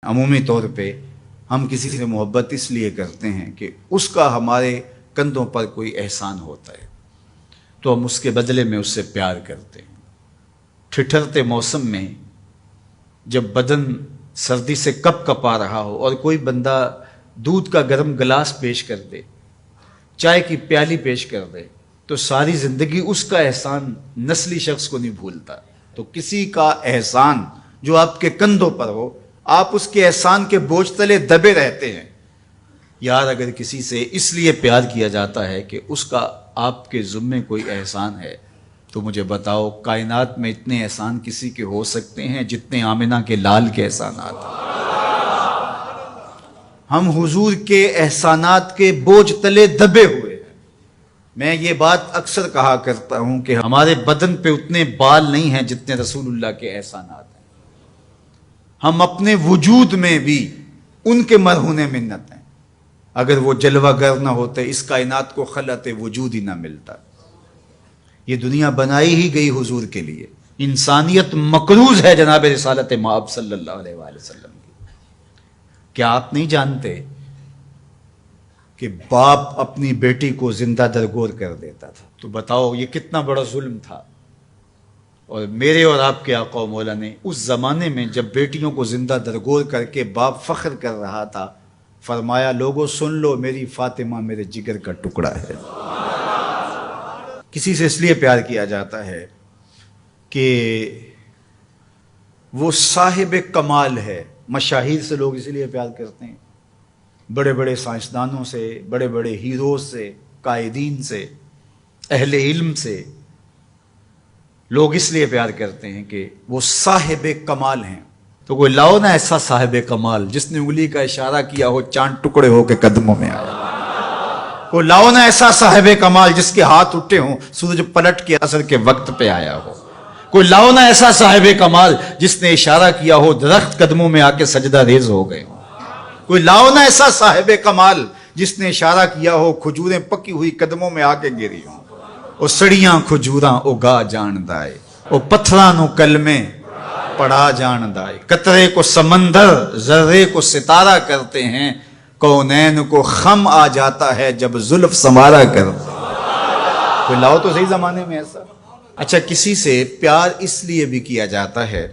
عمومی طور پہ ہم کسی سے محبت اس لیے کرتے ہیں کہ اس کا ہمارے کندھوں پر کوئی احسان ہوتا ہے تو ہم اس کے بدلے میں اس سے پیار کرتے ہیں۔ ٹھٹھرتے موسم میں جب بدن سردی سے کپ کپا رہا ہو اور کوئی بندہ دودھ کا گرم گلاس پیش کر دے، چائے کی پیالی پیش کر دے، تو ساری زندگی اس کا احسان نسلی شخص کو نہیں بھولتا۔ تو کسی کا احسان جو آپ کے کندھوں پر ہو، آپ اس کے احسان کے بوجھ تلے دبے رہتے ہیں۔ یار اگر کسی سے اس لیے پیار کیا جاتا ہے کہ اس کا آپ کے ذمے کوئی احسان ہے، تو مجھے بتاؤ کائنات میں اتنے احسان کسی کے ہو سکتے ہیں جتنے آمنہ کے لال کے احسانات ہیں؟ ہم حضور کے احسانات کے بوجھ تلے دبے ہوئے ہیں۔ میں یہ بات اکثر کہا کرتا ہوں کہ ہمارے بدن پہ اتنے بال نہیں ہیں جتنے رسول اللہ کے احسانات ہیں۔ ہم اپنے وجود میں بھی ان کے مرہون منت ہیں۔ اگر وہ جلوہ گر نہ ہوتے اس کائنات کو خلعت وجود ہی نہ ملتا۔ یہ دنیا بنائی ہی گئی حضور کے لیے۔ انسانیت مقروض ہے جناب رسالت مآب صلی اللہ علیہ وآلہ وسلم کی۔ کیا آپ نہیں جانتے کہ باپ اپنی بیٹی کو زندہ درگور کر دیتا تھا؟ تو بتاؤ یہ کتنا بڑا ظلم تھا۔ اور میرے اور آپ کے آقا و مولا نے اس زمانے میں جب بیٹیوں کو زندہ درگور کر کے باپ فخر کر رہا تھا، فرمایا لوگوں سن لو، میری فاطمہ میرے جگر کا ٹکڑا ہے۔ کسی سے اس لیے پیار کیا جاتا ہے کہ وہ صاحب کمال ہے۔ مشاہیر سے لوگ اسی لیے پیار کرتے ہیں، بڑے بڑے سائنسدانوں سے، بڑے بڑے ہیروز سے، قائدین سے، اہل علم سے لوگ اس لیے پیار کرتے ہیں کہ وہ صاحب کمال ہیں۔ تو کوئی لاؤ نا ایسا صاحب کمال جس نے انگلی کا اشارہ کیا ہو چاند ٹکڑے ہو کے قدموں میں آیا۔ کوئی لاؤ نا ایسا صاحب کمال جس کے ہاتھ اٹھے ہوں سورج پلٹ کے عصر کے وقت پہ آیا ہو۔ کوئی لاؤ نا ایسا صاحب کمال جس نے اشارہ کیا ہو درخت قدموں میں آ کے سجدہ ریز ہو گئے ہوں۔ کوئی لاؤ نا ایسا صاحب کمال جس نے اشارہ کیا ہو کھجوریں پکی ہوئی قدموں میں آ کے گری ہوں۔ او سڑیاں کھجوراں اگا جان دائے، او پتھراں نو کلمے پڑھا جان دائے، قطرے کو سمندر ذرے کو ستارہ کرتے ہیں، کونین کو خم آ جاتا ہے جب زلف سنوارا کرتے ہیں۔ کوئی لاؤ تو صحیح زمانے میں ایسا۔ اچھا کسی سے پیار اس لیے بھی کیا جاتا ہے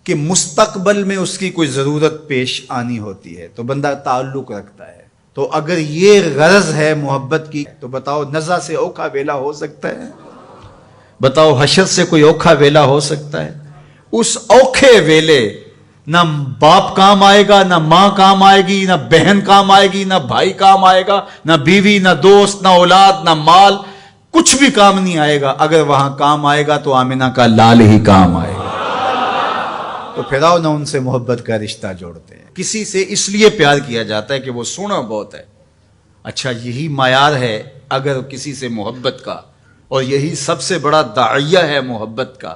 کہ مستقبل میں اس کی کوئی ضرورت پیش آنی ہوتی ہے تو بندہ تعلق رکھتا ہے۔ تو اگر یہ غرض ہے محبت کی تو بتاؤ نزع سے اوکھا ویلا ہو سکتا ہے؟ بتاؤ حشر سے کوئی اوکھا ویلا ہو سکتا ہے؟ اس اوکھے ویلے نہ باپ کام آئے گا، نہ ماں کام آئے گی، نہ بہن کام آئے گی، نہ بھائی کام آئے گا، نہ بیوی، نہ دوست، نہ اولاد، نہ مال، کچھ بھی کام نہیں آئے گا۔ اگر وہاں کام آئے گا تو آمنہ کا لال ہی کام آئے گا۔ تو پھر آؤ نہ ان سے محبت کا رشتہ جوڑتے ہیں۔ کسی سے اس لیے پیار کیا جاتا ہے کہ وہ سونا بہت ہے۔ اچھا یہی معیار ہے اگر کسی سے محبت کا، اور یہی سب سے بڑا داعیہ ہے محبت کا،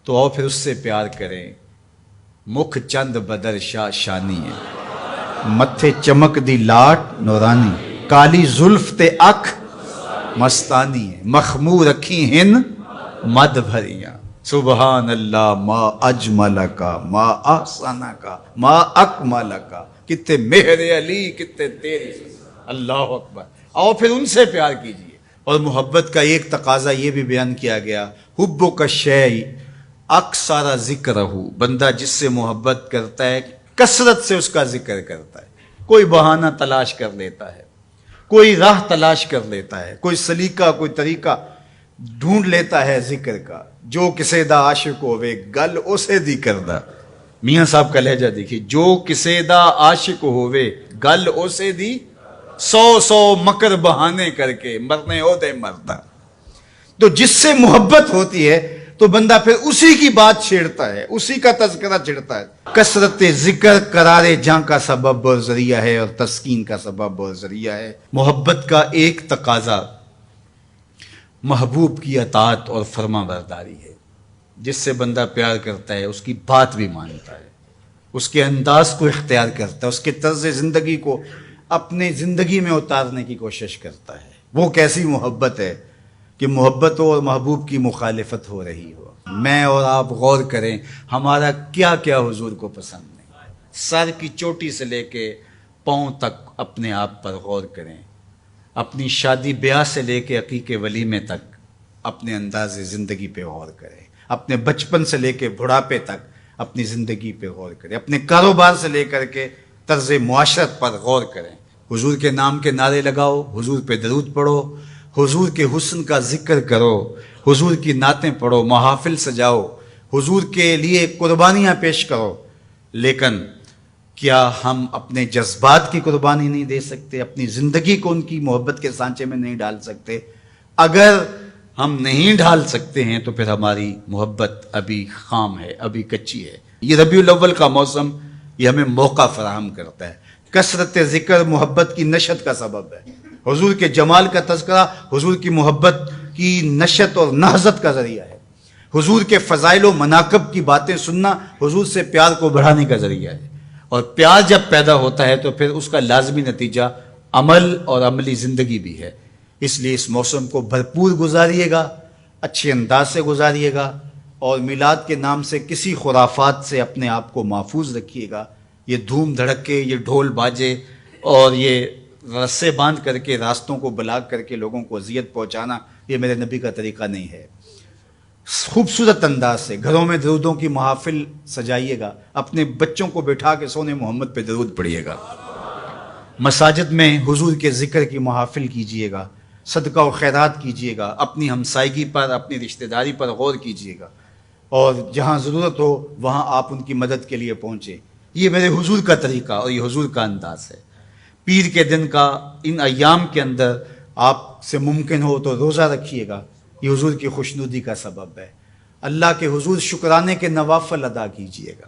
تو آؤ پھر اس سے پیار کریں۔ مکھ چند بدر شاہ شانی ہے، متھے چمک دی لاٹ نورانی، کالی زلف تے اکھ مستانی ہے، مخمور رکھی ہن مد بھریاں، سبحان اللہ ما اجمل کا ما احسن کا ما اکمل کا، کتے مہر علی کتے تیری، اللہ اکبر۔ آؤ پھر ان سے پیار کیجئے۔ اور محبت کا ایک تقاضا یہ بھی بیان کیا گیا، حب کا شیء اکثر ذکرہ، بندہ جس سے محبت کرتا ہے کثرت سے اس کا ذکر کرتا ہے۔ کوئی بہانہ تلاش کر لیتا ہے، کوئی راہ تلاش کر لیتا ہے، کوئی سلیقہ کوئی طریقہ ڈھونڈ لیتا ہے ذکر کا۔ جو کسے دا عاشق ہوئے گل اسے دی کردہ، میاں صاحب کا لہجہ دیکھیے، جو کسے دا عاشق ہوئے گل اسے دی، سو مکر بہانے کر کے مرنے ہو دے مردہ۔ تو جس سے محبت ہوتی ہے تو بندہ پھر اسی کی بات چھیڑتا ہے، اسی کا تذکرہ چھیڑتا ہے۔ کثرت ذکر قرار جاں کا سبب اور ذریعہ ہے، اور تسکین کا سبب اور ذریعہ ہے۔ محبت کا ایک تقاضا محبوب کی اطاعت اور فرما برداری ہے۔ جس سے بندہ پیار کرتا ہے اس کی بات بھی مانتا ہے، اس کے انداز کو اختیار کرتا ہے، اس کے طرز زندگی کو اپنے زندگی میں اتارنے کی کوشش کرتا ہے۔ وہ کیسی محبت ہے کہ محبت ہو اور محبوب کی مخالفت ہو رہی ہو۔ میں اور آپ غور کریں ہمارا کیا کیا حضور کو پسند نہیں۔ سر کی چوٹی سے لے کے پاؤں تک اپنے آپ پر غور کریں. اپنی شادی بیاہ سے لے کے عقیقے ولیمے تک اپنے انداز زندگی پہ غور کریں. اپنے بچپن سے لے کے بڑھاپے تک اپنی زندگی پہ غور کریں. اپنے کاروبار سے لے کر کے طرز معاشرت پر غور کریں. حضور کے نام کے نعرے لگاؤ، حضور پہ درود پڑھو، حضور کے حسن کا ذکر کرو، حضور کی نعتیں پڑھو، محافل سجاؤ، حضور کے لیے قربانیاں پیش کرو. لیکن کیا ہم اپنے جذبات کی قربانی نہیں دے سکتے؟ اپنی زندگی کو ان کی محبت کے سانچے میں نہیں ڈال سکتے؟ اگر ہم نہیں ڈال سکتے ہیں تو پھر ہماری محبت ابھی خام ہے، ابھی کچی ہے. یہ ربیع الاول کا موسم یہ ہمیں موقع فراہم کرتا ہے. کثرت ذکر محبت کی نشت کا سبب ہے. حضور کے جمال کا تذکرہ حضور کی محبت کی نشت اور نہضت کا ذریعہ ہے. حضور کے فضائل و مناقب کی باتیں سننا حضور سے پیار کو بڑھانے کا ذریعہ ہے. اور پیار جب پیدا ہوتا ہے تو پھر اس کا لازمی نتیجہ عمل اور عملی زندگی بھی ہے. اس لیے اس موسم کو بھرپور گزاریے گا، اچھے انداز سے گزاریے گا، اور میلاد کے نام سے کسی خرافات سے اپنے آپ کو محفوظ رکھیے گا. یہ دھوم دھڑکے، یہ ڈھول باجے اور یہ رسے باندھ کر کے راستوں کو بلاک کر کے لوگوں کو اذیت پہنچانا یہ میرے نبی کا طریقہ نہیں ہے. خوبصورت انداز سے گھروں میں درودوں کی محافل سجائیے گا. اپنے بچوں کو بٹھا کے سونے محمد پہ درود پڑھیے گا. مساجد میں حضور کے ذکر کی محافل کیجیے گا. صدقہ و خیرات کیجیے گا. اپنی ہمسائیگی پر، اپنی رشتہ داری پر غور کیجیے گا، اور جہاں ضرورت ہو وہاں آپ ان کی مدد کے لیے پہنچیں. یہ میرے حضور کا طریقہ اور یہ حضور کا انداز ہے. پیر کے دن کا ان ایام کے اندر آپ سے ممکن ہو تو روزہ رکھیے گا. یہ حضور کی خوشنودی کا سبب ہے. اللہ کے حضور شکرانے کے نوافل ادا کیجیے گا.